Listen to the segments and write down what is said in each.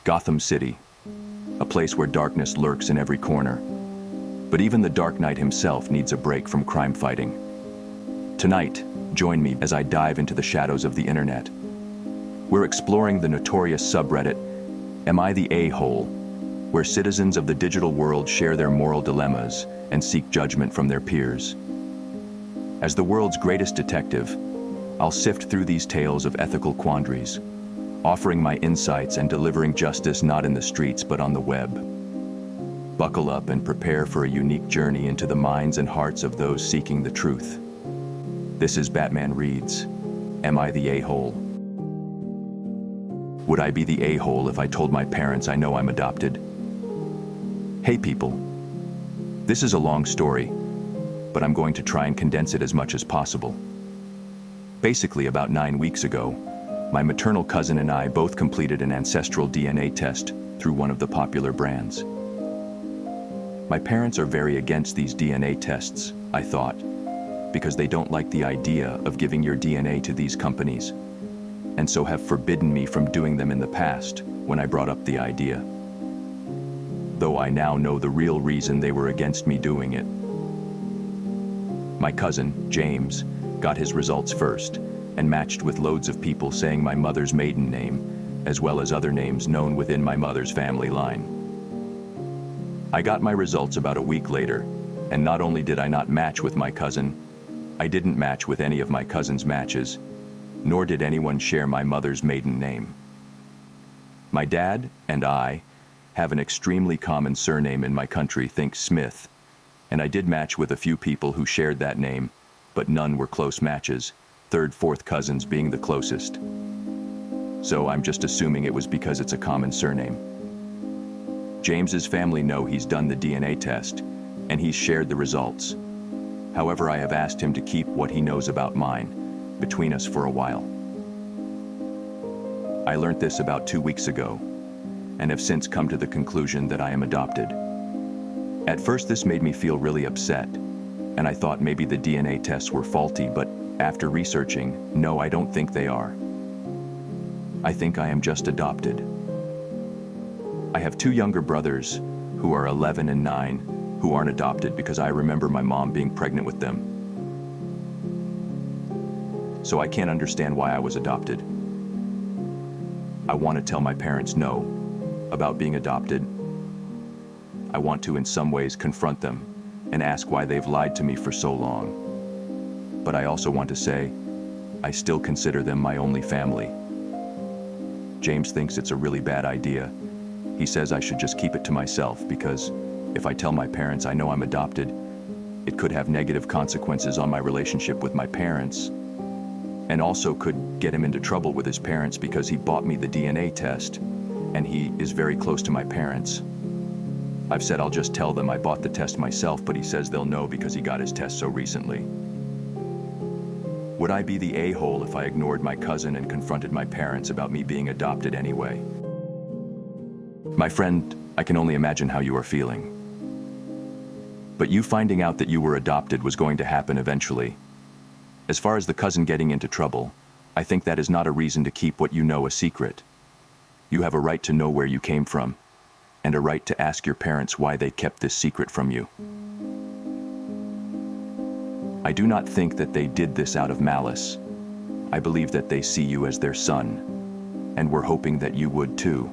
Gotham City, a place where darkness lurks in every corner. But even the Dark Knight himself needs a break from crime fighting. Tonight, join me as I dive into the shadows of the internet. We're exploring the notorious subreddit, Am I the A-hole?, where citizens of the digital world share their moral dilemmas and seek judgment from their peers. As the world's greatest detective, I'll sift through these tales of ethical quandaries, offering my insights and delivering justice not in the streets but on the web. Buckle up and prepare for a unique journey into the minds and hearts of those seeking the truth. This is Batman Reads, Am I the A-hole? Would I be the a-hole if I told my parents I know I'm adopted? Hey people, this is a long story, but I'm going to try and condense it as much as possible. Basically, about 9 weeks ago, my maternal cousin and I both completed an ancestral DNA test through one of the popular brands. My parents are very against these DNA tests, I thought, because they don't like the idea of giving your DNA to these companies, and so have forbidden me from doing them in the past when I brought up the idea. Though I now know the real reason they were against me doing it. My cousin, James, got his results first and matched with loads of people saying my mother's maiden name, as well as other names known within my mother's family line. I got my results about a week later, and not only did I not match with my cousin, I didn't match with any of my cousin's matches, nor did anyone share my mother's maiden name. My dad and I have an extremely common surname in my country, think Smith, and I did match with a few people who shared that name, but none were close matches, third, fourth cousins being the closest. So I'm just assuming it was because it's a common surname. James's family know he's done the DNA test, and he's shared the results. However, I have asked him to keep what he knows about mine between us for a while. I learned this about 2 weeks ago, and have since come to the conclusion that I am adopted. At first, this made me feel really upset, and I thought maybe the DNA tests were faulty, but after researching, no, I don't think they are. I think I am just adopted. I have 2 younger brothers who are 11 and 9 who aren't adopted because I remember my mom being pregnant with them. So I can't understand why I was adopted. I want to tell my parents no about being adopted. I want to in some ways confront them and ask why they've lied to me for so long. But I also want to say, I still consider them my only family. James thinks it's a really bad idea. He says I should just keep it to myself because if I tell my parents I know I'm adopted, it could have negative consequences on my relationship with my parents, and also could get him into trouble with his parents because he bought me the DNA test, and he is very close to my parents. I've said I'll just tell them I bought the test myself, but he says they'll know because he got his test so recently. Would I be the a-hole if I ignored my cousin and confronted my parents about me being adopted anyway? My friend, I can only imagine how you are feeling. But you finding out that you were adopted was going to happen eventually. As far as the cousin getting into trouble, I think that is not a reason to keep what you know a secret. You have a right to know where you came from, and a right to ask your parents why they kept this secret from you. I do not think that they did this out of malice. I believe that they see you as their son, and were hoping that you would too.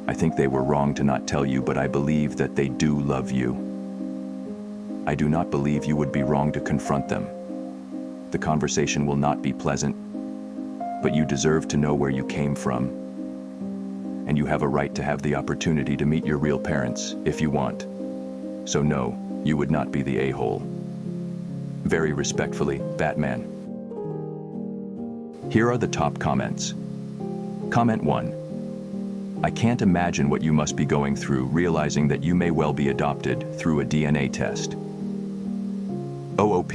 I think they were wrong to not tell you, but I believe that they do love you. I do not believe you would be wrong to confront them. The conversation will not be pleasant, but you deserve to know where you came from, and you have a right to have the opportunity to meet your real parents if you want. So no, you would not be the a-hole. Very respectfully, Batman. Here are the top comments. Comment 1. I can't imagine what you must be going through realizing that you may well be adopted through a DNA test. OOP,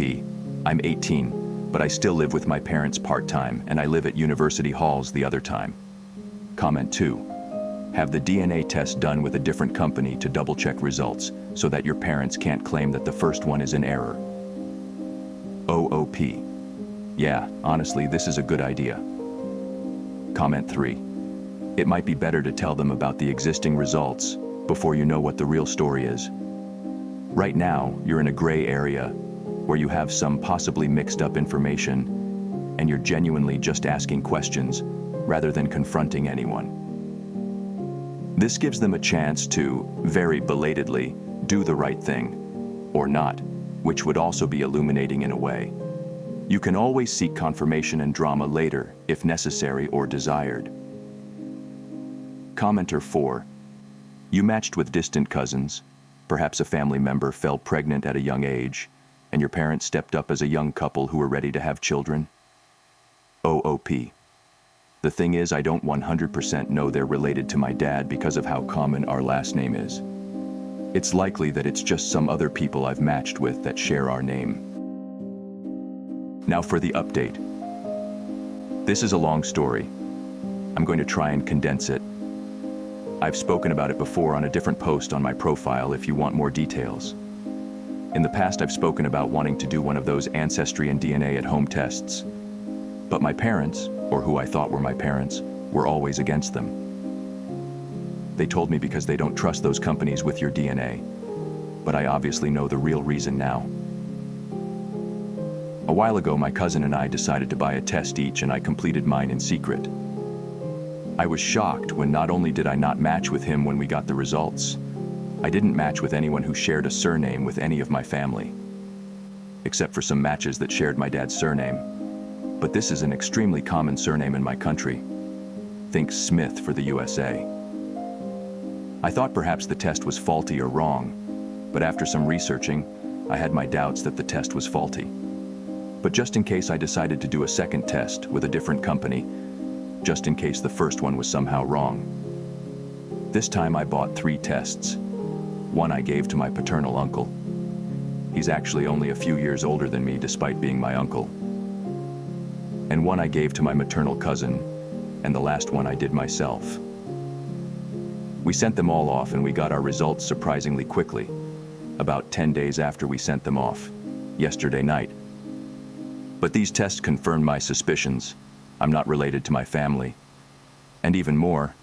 I'm 18, but I still live with my parents part-time and I live at University Halls the other time. Comment 2. Have the DNA test done with a different company to double-check results so that your parents can't claim that the first one is in error. OOP. Yeah, honestly, this is a good idea. Comment 3. It might be better to tell them about the existing results before you know what the real story is. Right now, you're in a gray area where you have some possibly mixed up information and you're genuinely just asking questions rather than confronting anyone. This gives them a chance to, very belatedly, do the right thing, or not, which would also be illuminating in a way. You can always seek confirmation and drama later, if necessary or desired. Commenter 4. You matched with distant cousins. Perhaps a family member fell pregnant at a young age, and your parents stepped up as a young couple who were ready to have children. OOP. The thing is, I don't 100% know they're related to my dad because of how common our last name is. It's likely that it's just some other people I've matched with that share our name. Now for the update. This is a long story. I'm going to try and condense it. I've spoken about it before on a different post on my profile if you want more details. In the past, I've spoken about wanting to do one of those ancestry and DNA at home tests. But my parents, or who I thought were my parents, were always against them. They told me because they don't trust those companies with your DNA. But I obviously know the real reason now. A while ago, my cousin and I decided to buy a test each, and I completed mine in secret. I was shocked when not only did I not match with him when we got the results, I didn't match with anyone who shared a surname with any of my family. Except for some matches that shared my dad's surname. But this is an extremely common surname in my country. Think Smith for the USA. I thought perhaps the test was faulty or wrong, but after some researching, I had my doubts that the test was faulty. But just in case, I decided to do a second test with a different company, just in case the first one was somehow wrong. This time I bought 3 tests. One I gave to my paternal uncle. He's actually only a few years older than me despite being my uncle. And one I gave to my maternal cousin, and the last one I did myself. We sent them all off and we got our results surprisingly quickly, about 10 days after we sent them off, yesterday night. But these tests confirmed my suspicions. I'm not related to my family. And even more,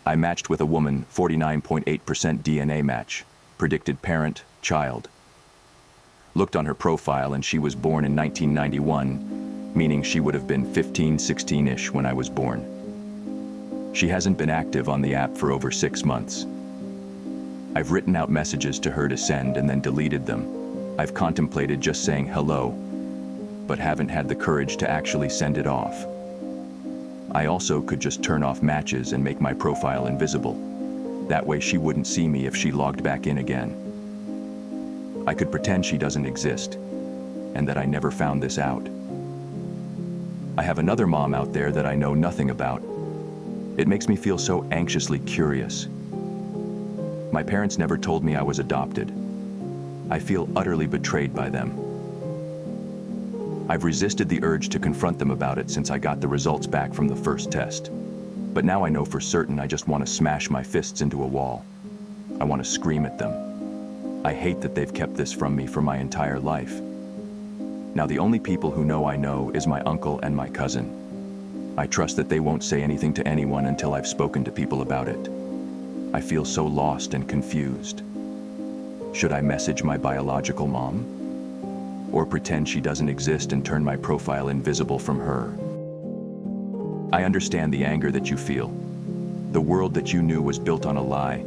I matched with a woman, 49.8% DNA match, predicted parent, child. Looked on her profile and she was born in 1991, meaning she would have been 15, 16-ish when I was born. She hasn't been active on the app for over 6 months. I've written out messages to her to send and then deleted them. I've contemplated just saying hello, but haven't had the courage to actually send it off. I also could just turn off matches and make my profile invisible. That way she wouldn't see me if she logged back in again. I could pretend she doesn't exist, and that I never found this out. I have another mom out there that I know nothing about. It makes me feel so anxiously curious. My parents never told me I was adopted. I feel utterly betrayed by them. I've resisted the urge to confront them about it since I got the results back from the first test. But now I know for certain I just want to smash my fists into a wall. I want to scream at them. I hate that they've kept this from me for my entire life. Now the only people who know I know is my uncle and my cousin. I trust that they won't say anything to anyone until I've spoken to people about it. I feel so lost and confused. Should I message my biological mom? Or pretend she doesn't exist and turn my profile invisible from her? I understand the anger that you feel. The world that you knew was built on a lie.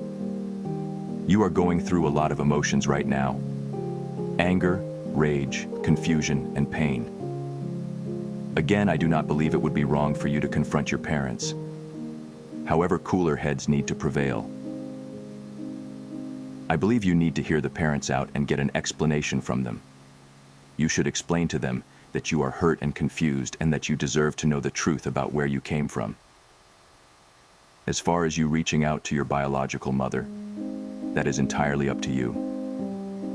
You are going through a lot of emotions right now. Anger, rage, confusion, and pain. Again, I do not believe it would be wrong for you to confront your parents. However, cooler heads need to prevail. I believe you need to hear the parents out and get an explanation from them. You should explain to them that you are hurt and confused and that you deserve to know the truth about where you came from. As far as you reaching out to your biological mother, that is entirely up to you.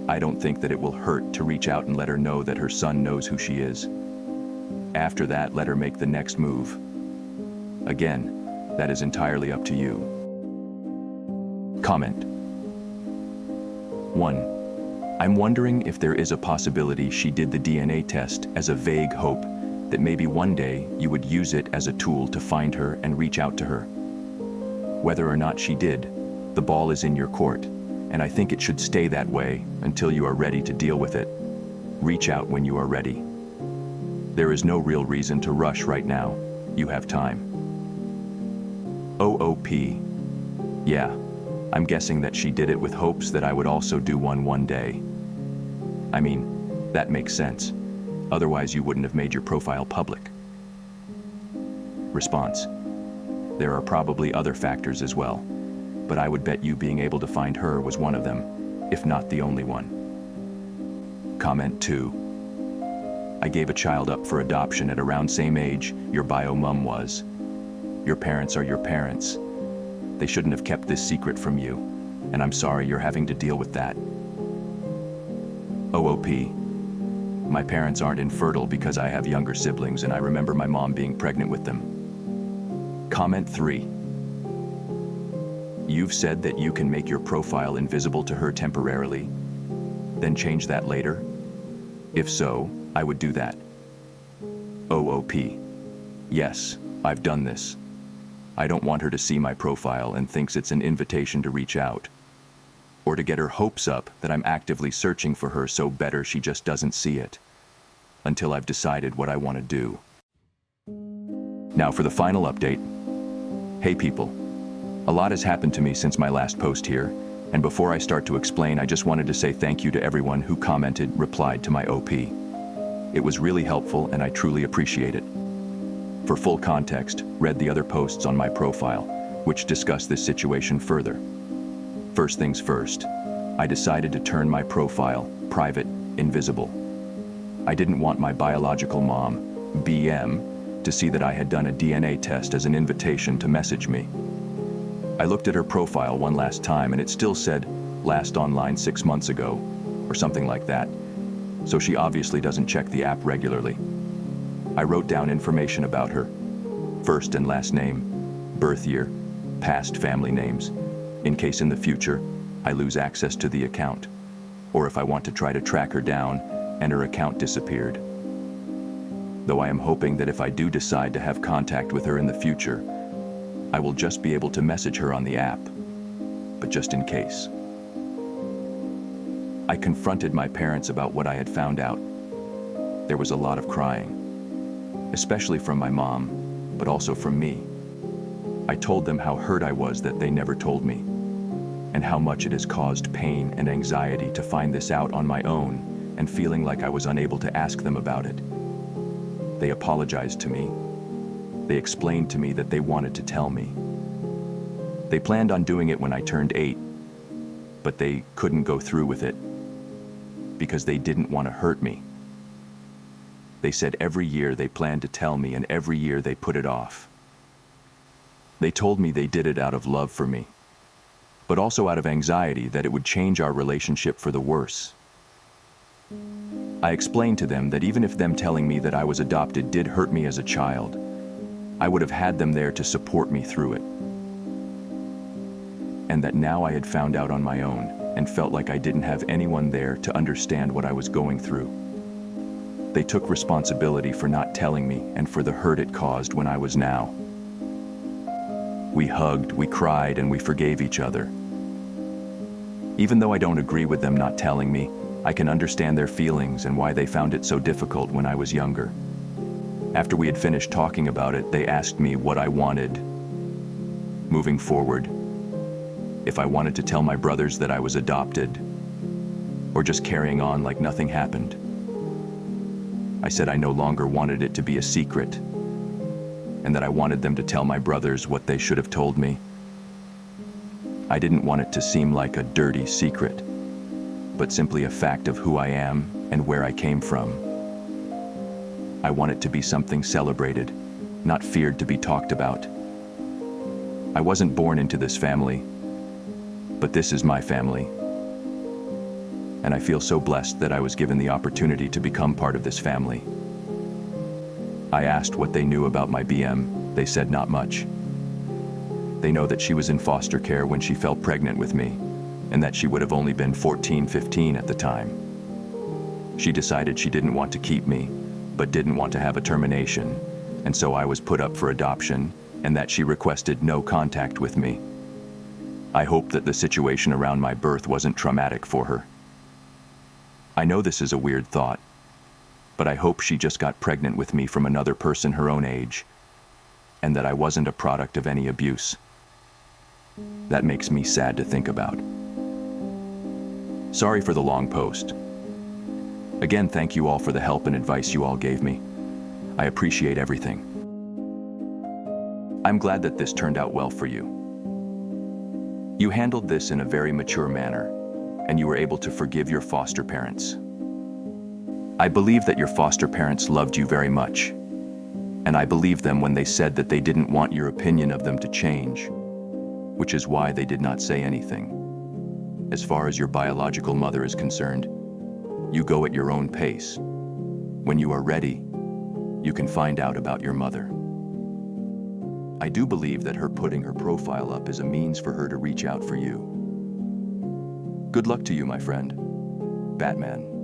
I don't think that it will hurt to reach out and let her know that her son knows who she is. After that, let her make the next move. Again, that is entirely up to you. Comment. 1. I'm wondering if there is a possibility she did the DNA test as a vague hope that maybe one day you would use it as a tool to find her and reach out to her. Whether or not she did, the ball is in your court, and I think it should stay that way until you are ready to deal with it. Reach out when you are ready. There is no real reason to rush right now. You have time. OOP. Yeah, I'm guessing that she did it with hopes that I would also do one day. I mean, that makes sense. Otherwise, you wouldn't have made your profile public. Response. There are probably other factors as well, but I would bet you being able to find her was one of them, if not the only one. Comment 2. I gave a child up for adoption at around same age your bio mom was. Your parents are your parents. They shouldn't have kept this secret from you, and I'm sorry you're having to deal with that. OOP. My parents aren't infertile because I have younger siblings and I remember my mom being pregnant with them. Comment 3. You've said that you can make your profile invisible to her temporarily, then change that later? If so, I would do that. OOP. Yes, I've done this. I don't want her to see my profile and thinks it's an invitation to reach out, or to get her hopes up that I'm actively searching for her so better she just doesn't see it, until I've decided what I want to do. Now for the final update. Hey people, a lot has happened to me since my last post here, and before I start to explain, I just wanted to say thank you to everyone who commented, replied to my OP. It was really helpful and I truly appreciate it. For full context, read the other posts on my profile, which discuss this situation further. First things first, I decided to turn my profile private, invisible. I didn't want my biological mom, BM, to see that I had done a DNA test as an invitation to message me. I looked at her profile one last time and it still said, last online 6 months ago, or something like that. So she obviously doesn't check the app regularly. I wrote down information about her, first and last name, birth year, past family names, in case in the future I lose access to the account, or if I want to try to track her down and her account disappeared. Though I am hoping that if I do decide to have contact with her in the future, I will just be able to message her on the app, but just in case. I confronted my parents about what I had found out. There was a lot of crying, especially from my mom, but also from me. I told them how hurt I was that they never told me, and how much it has caused pain and anxiety to find this out on my own and feeling like I was unable to ask them about it. They apologized to me. They explained to me that they wanted to tell me. They planned on doing it when I turned 8, but they couldn't go through with it because they didn't want to hurt me. They said every year they planned to tell me and every year they put it off. They told me they did it out of love for me, but also out of anxiety that it would change our relationship for the worse. I explained to them that even if them telling me that I was adopted did hurt me as a child, I would have had them there to support me through it. And that now I had found out on my own and felt like I didn't have anyone there to understand what I was going through. They took responsibility for not telling me and for the hurt it caused when I was now. We hugged, we cried, and we forgave each other. Even though I don't agree with them not telling me, I can understand their feelings and why they found it so difficult when I was younger. After we had finished talking about it, they asked me what I wanted moving forward. If I wanted to tell my brothers that I was adopted, or just carrying on like nothing happened. I said I no longer wanted it to be a secret, and that I wanted them to tell my brothers what they should have told me. I didn't want it to seem like a dirty secret, but simply a fact of who I am and where I came from. I want it to be something celebrated, not feared to be talked about. I wasn't born into this family, but this is my family. And I feel so blessed that I was given the opportunity to become part of this family. I asked what they knew about my BM. They said not much. They know that she was in foster care when she fell pregnant with me, and that she would have only been 14, 15 at the time. She decided she didn't want to keep me, but didn't want to have a termination, and so I was put up for adoption, and that she requested no contact with me. I hope that the situation around my birth wasn't traumatic for her. I know this is a weird thought, but I hope she just got pregnant with me from another person her own age, and that I wasn't a product of any abuse. That makes me sad to think about. Sorry for the long post. Again, thank you all for the help and advice you all gave me. I appreciate everything. I'm glad that this turned out well for you. You handled this in a very mature manner, and you were able to forgive your foster parents. I believe that your foster parents loved you very much, and I believe them when they said that they didn't want your opinion of them to change, which is why they did not say anything. As far as your biological mother is concerned, you go at your own pace. When you are ready, you can find out about your mother. I do believe that her putting her profile up is a means for her to reach out for you. Good luck to you, my friend. Batman.